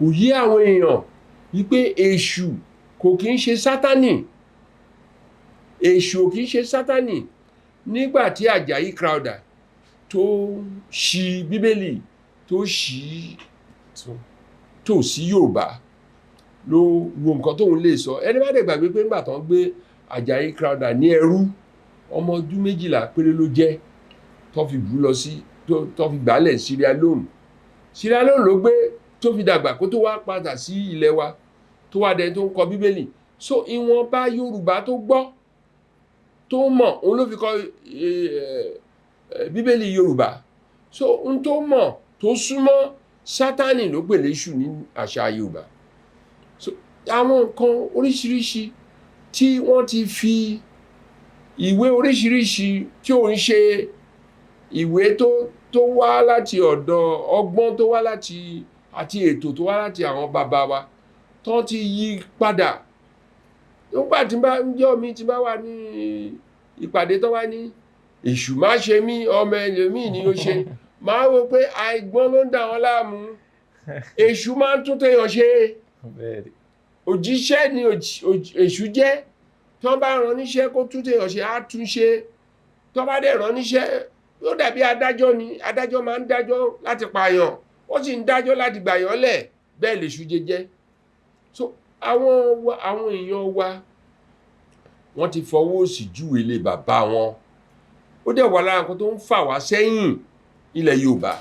kò yé àwọn èèyàn wípé èṣù kò kí ń ṣe sátánì èṣù ò kí ń ṣe sátánì nígbàtí Àjàyí Crowther tó ṣì bíbélì tó ṣì tò sí Yorùbá ló wo nǹkan tóun lè sọ ẹni bá dẹ̀ gbàgbé pé nígbà tán gbé Àjàyí Crowther ní ẹrú ọmọ ọdún 12 péré ló jẹ́ tó fi bú lọ sí tó fi gbálẹ̀ Sierra Leone ló gbé tó fi dàgbà kó tó wá padà sí ilẹ̀ wa tó wá dẹ̀ tó ń kọ bíbélì so ìwọ̀nba Yorùbá tó gbọ́ tó mọ̀ òun ló fi kọ bíbélì Yorùbá so n tó mọ̀ tó súnmọ́ Sátánì ló pè léṣù ní àṣà Yorùbá so àwọn nǹkan oríṣiríṣi tí wọ́n ti fi ìwé oríṣiríṣi tí ò ń ṣe ìwé tó wá láti ọ̀dọ̀ ọgbọ́n tó wá láti àti ètò tó wá láti àwọn bàbá wa tó ti yí padà nígbà tí bá ń jọ́ mi ti bá wà ní ìpàdé tó wá ní èṣù má ṣe mí ọmọ ẹlòmíì ni ó ṣe máa wò pé àìgbọ́n ló ń dà wọ́n láàmú èṣù máa ń tún téèyàn ṣe òjíṣẹ́ ni èṣù jẹ́ tí wọ́n bá rán níṣẹ́ kó tún téèyàn ṣe á tún ṣe tí wọ́n bá dẹ̀ rán níṣẹ́ yóò dàbí adájọ́ ni adájọ́ máa ń dájọ́ láti pààyàn ó sì ń dájọ́ láti gbàyàn lẹ̀ bẹ́ẹ̀ lèṣù jẹ́ so àwọn èèyàn wa wọ́n ti fọwọ́ òsì júwe ilé bàbá wọn ó dẹ̀ wà lára nǹkan tó ń fà wá sẹ́yìn ilẹ̀ Yorùbá.